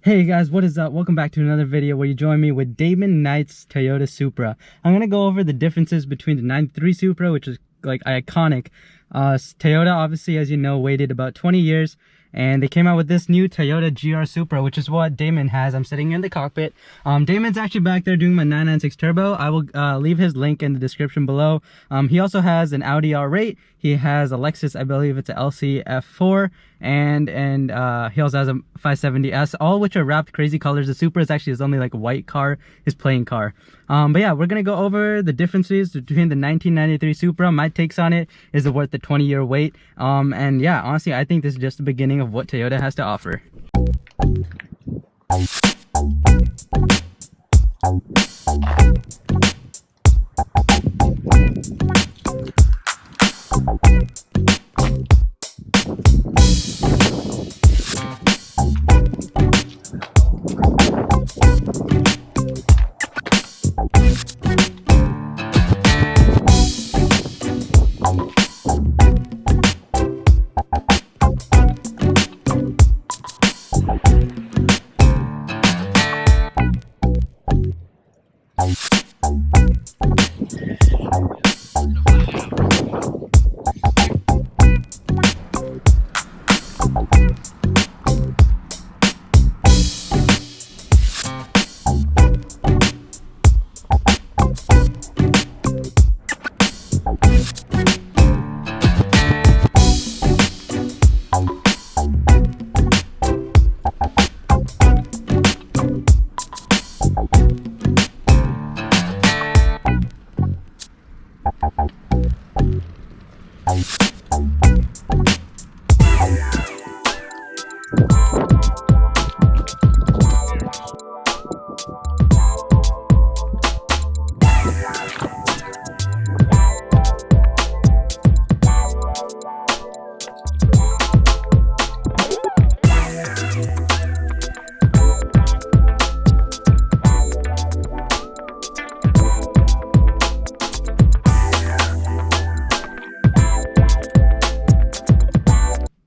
Hey guys, what is up? Welcome back to another video where you join me with Damon Knight's Toyota Supra. I'm gonna go over the differences between the 93 Supra, which is like iconic. Toyota, obviously, as you know, waited about 20 years and they came out with this new Toyota Gr Supra, which is what Damon has. I'm sitting in the cockpit. Damon's actually back there doing my 996 turbo. I will leave his link in the description below. He also has an Audi R8. He has a Lexus, I believe it's a LC F4, and he also has a 570S, all which are wrapped crazy colors. The Supra is actually his only like white car, his plain car. But yeah, we're gonna go over the differences between the 1993 Supra. My takes on it is it worth the 20-year wait. And yeah, honestly, I think this is just the beginning of what Toyota has to offer.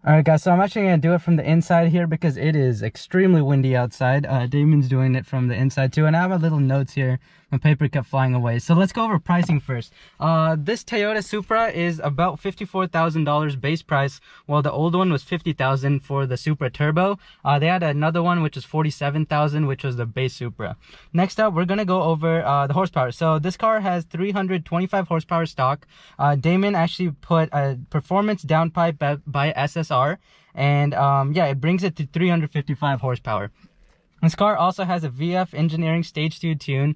Alright guys, so I'm actually going to do it from the inside here because it is extremely windy outside. Damon's doing it from the inside too, and I have a little notes here. My paper kept flying away. So let's go over pricing first. This Toyota Supra is about $54,000 base price, while the old one was $50,000 for the Supra Turbo. They had another one which is $47,000, which was the base Supra. Next up, we're going to go over the horsepower. So this car has 325 horsepower stock. Damon actually put a performance downpipe by SSR, and yeah, it brings it to 355 horsepower. This car also has a VF Engineering Stage 2 tune,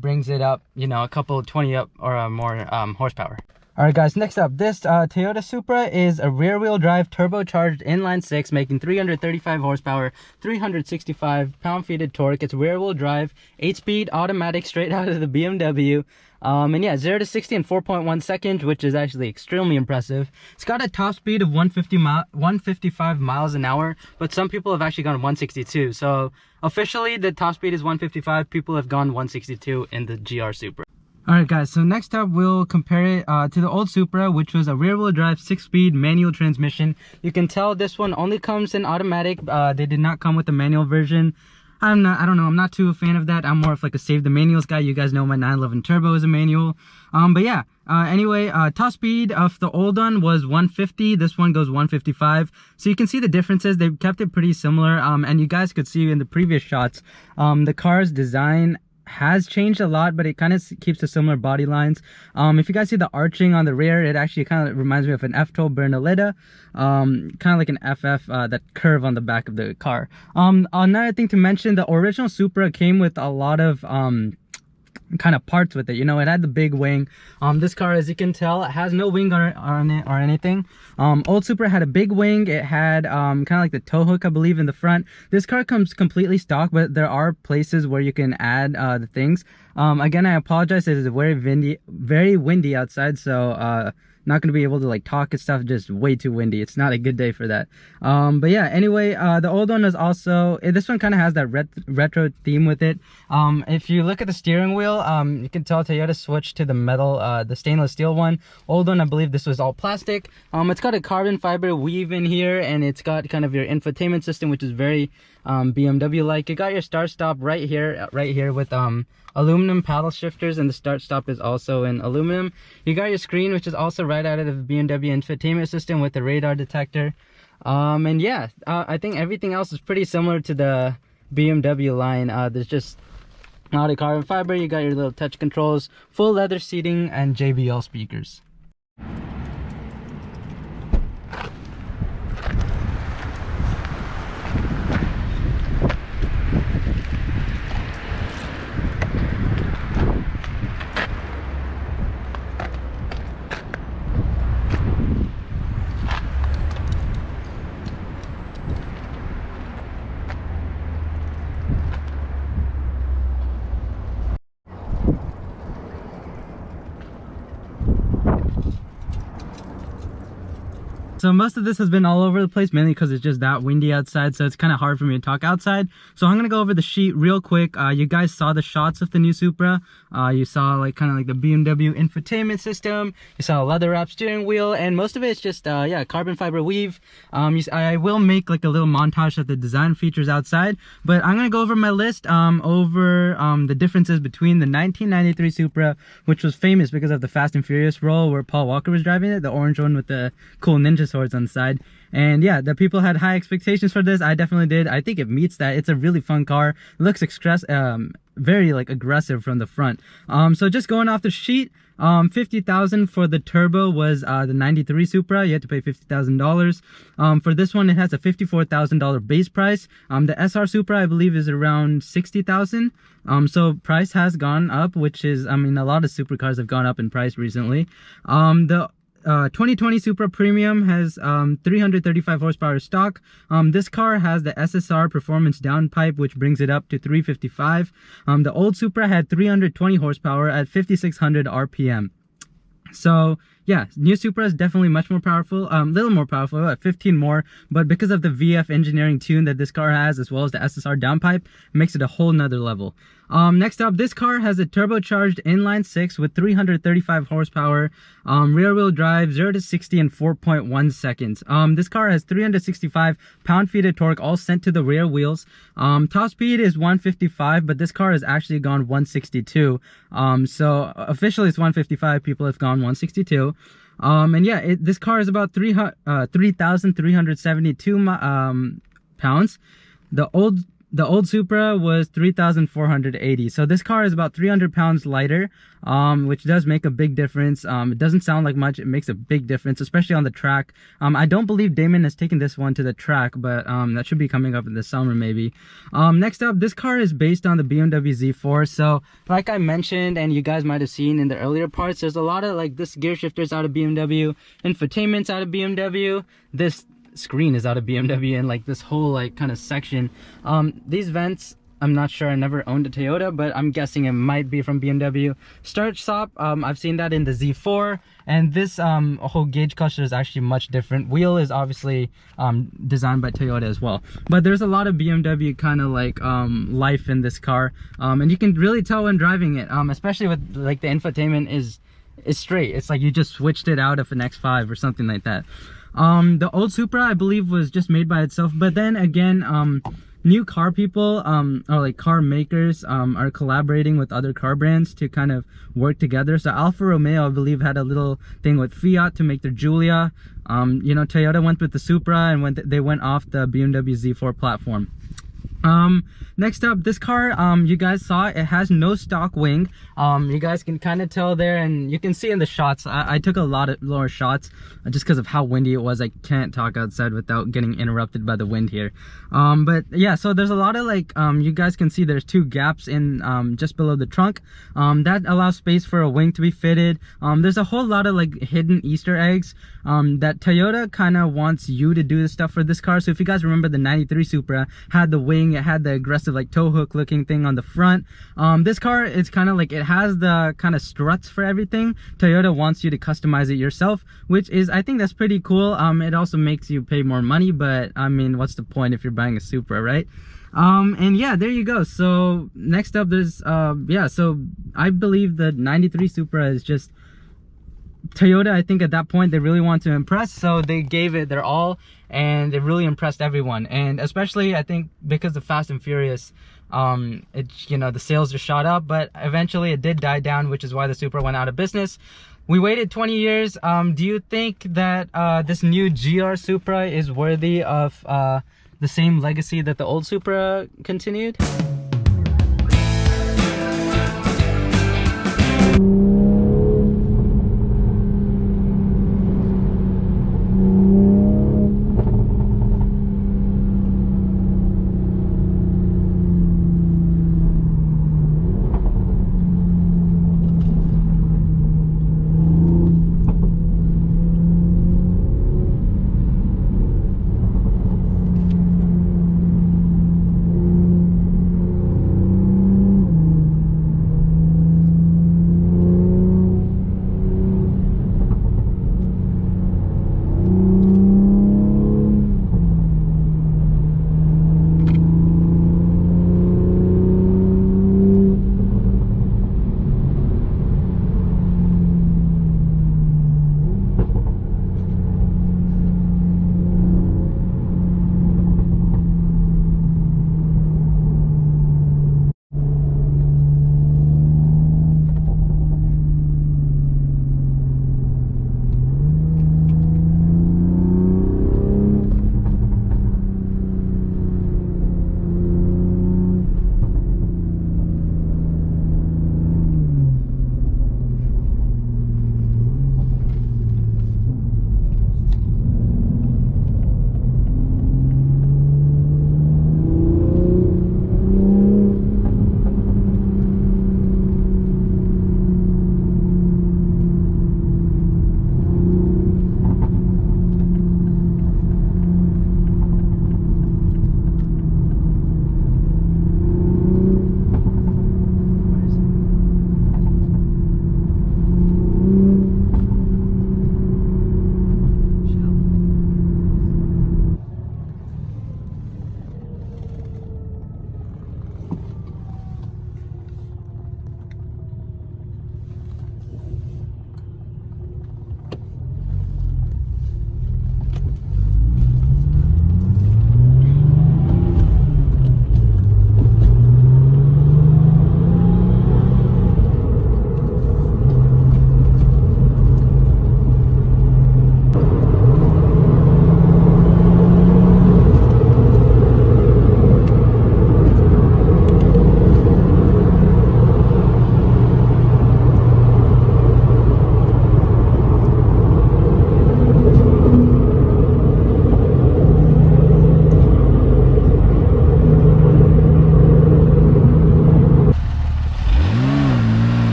brings it up, you know, a couple 20 up or more horsepower. Alright guys, next up, this Toyota Supra is a rear-wheel drive turbocharged inline 6, making 335 horsepower, 365 pound-feet of torque. It's rear-wheel drive, 8-speed automatic straight out of the BMW. And yeah, 0 to 60 in 4.1 seconds, which is actually extremely impressive. It's got a top speed of 155 miles an hour, but some people have actually gone 162. So officially, the top speed is 155. People have gone 162 in the GR Supra. Alright guys, so next up we'll compare it to the old Supra, which was a rear-wheel drive 6-speed manual transmission. You can tell this one only comes in automatic. They did not come with the manual version. I don't know, I'm not too a fan of that. I'm more of like a save the manuals guy. You guys know my 911 Turbo is a manual. But yeah, anyway, top speed of the old one was 150. This one goes 155. So you can see the differences. They've kept it pretty similar. And you guys could see in the previous shots, the car's design has changed a lot, but it kind of keeps the similar body lines. If you guys see the arching on the rear, it actually kind of reminds me of an F12 Bernaletta, kind of like an FF, that curve on the back of the car. Another thing to mention, the original Supra came with a lot of kind of parts with it. You know, it had the big wing. This car, as you can tell, it has no wing on it or anything. Old Supra had a big wing. It had kind of like the tow hook, I believe, in the front. This car comes completely stock, but there are places where you can add the things. Again, I apologize, it is very windy outside, so not going to be able to like talk and stuff, just way too windy. It's not a good day for that. But yeah, anyway, the old one is also, this one kind of has that retro theme with it. If you look at the steering wheel, you can tell Toyota switched to the metal, the stainless steel one. Old one, I believe this was all plastic. It's got a carbon fiber weave in here, and it's got kind of your infotainment system, which is very BMW like. You got your start stop right here with aluminum paddle shifters, and the start stop is also in aluminum. You got your screen, which is also right out of the BMW infotainment system with the radar detector. And yeah, I think everything else is pretty similar to the BMW line. There's just not a carbon fiber. You got your little touch controls, full leather seating, and JBL speakers. So most of this has been all over the place, mainly because it's just that windy outside, so it's kind of hard for me to talk outside. So I'm gonna go over the sheet real quick. You guys saw the shots of the new Supra. You saw like kind of like the BMW infotainment system. You saw a leather wrap steering wheel, and most of it is just yeah, carbon fiber weave. I will make like a little montage of the design features outside, but I'm gonna go over my list over the differences between the 1993 Supra, which was famous because of the Fast and Furious role where Paul Walker was driving it, the orange one with the cool ninja swords on the side. And yeah, the people had high expectations for this. I definitely did. I think it meets that. It's a really fun car. It looks very like aggressive from the front. So just going off the sheet, 50,000 for the turbo was the 93 Supra. You had to pay $50,000. For this one, it has a $54,000 base price. The SR Supra, I believe, is around 60,000. So price has gone up, which is, I mean, a lot of supercars have gone up in price recently. The 2020 Supra Premium has 335 horsepower stock. This car has the SSR performance downpipe, which brings it up to 355. The old Supra had 320 horsepower at 5600 RPM. So yeah, new Supra is definitely much more powerful, little more powerful, at 15 more, but because of the VF engineering tune that this car has, as well as the SSR downpipe, it makes it a whole nother level. Next up, this car has a turbocharged inline 6 with 335 horsepower, rear wheel drive, 0 to 60 in 4.1 seconds. This car has 365 pound-feet of torque, all sent to the rear wheels. Top speed is 155, but this car has actually gone 162. So officially it's 155, people have gone 162. And yeah, this car is about 3,372 pounds. The old Supra was 3,480. So this car is about 300 pounds lighter, which does make a big difference. It doesn't sound like much. It makes a big difference, especially on the track. I don't believe Damon has taken this one to the track, but that should be coming up in the summer maybe. Next up, this car is based on the BMW Z4. So like I mentioned, and you guys might have seen in the earlier parts, there's a lot of like this gear shifters out of BMW, infotainment's out of BMW, this screen is out of BMW, and like this whole like kind of section. These vents, I'm not sure, I never owned a Toyota, but I'm guessing it might be from BMW. Start stop, I've seen that in the Z4, and this whole gauge cluster is actually much different. Wheel is obviously designed by Toyota as well, but there's a lot of BMW kind of like life in this car, and you can really tell when driving it, especially with like the infotainment is straight. It's like you just switched it out of an X5 or something like that. The old Supra, I believe, was just made by itself, but then again, new car people, or like car makers, are collaborating with other car brands to kind of work together. So Alfa Romeo, I believe, had a little thing with Fiat to make their Giulia. You know, Toyota went with the Supra, and they went off the BMW Z4 platform. Next up, this car, you guys saw it has no stock wing. You guys can kind of tell there, and you can see in the shots, I took a lot of lower shots just because of how windy it was. I can't talk outside without getting interrupted by the wind here. But yeah, so there's a lot of like, you guys can see there's two gaps in just below the trunk. That allows space for a wing to be fitted. There's a whole lot of like hidden Easter eggs that Toyota kind of wants you to do this stuff for this car. So if you guys remember, the 93 Supra had the wing, it had the aggressive like tow hook looking thing on the front. This car, it's kind of like, it has the kind of struts for everything. Toyota wants you to customize it yourself, which is, I think that's pretty cool. It also makes you pay more money, but I mean, what's the point if you're buying a Supra, right? And yeah, there you go. So next up, there's yeah, so I believe the 93 Supra is just Toyota, I think at that point they really want to impress, so they gave it their all, and it really impressed everyone. And especially I think because of Fast and Furious, it, you know, the sales just shot up, but eventually it did die down, which is why the Supra went out of business. We waited 20 years. Do you think that this new GR Supra is worthy of the same legacy that the old Supra continued?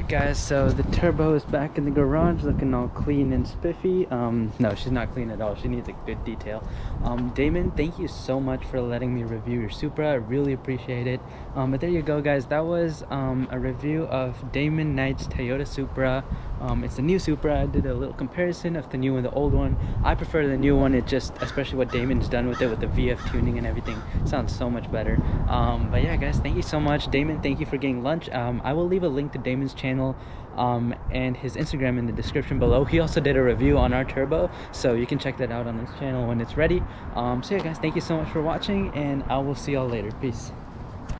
Guys, so the turbo is back in the garage looking all clean and spiffy. No, she's not clean at all. She needs a good detail. Damon, thank you so much for letting me review your Supra. I really appreciate it. But there you go, guys. That was a review of Damon Knight's Toyota Supra. It's the new Supra. I did a little comparison of the new and the old one. I prefer the new one. It just, especially what Damon's done with it, with the VF tuning and everything, sounds so much better. But yeah, guys, thank you so much. Damon, thank you for getting lunch. I will leave a link to Damon's channel and his Instagram in the description below. He also did a review on our turbo, so you can check that out on his channel when it's ready. So yeah, guys, thank you so much for watching, and I will see y'all later. Peace.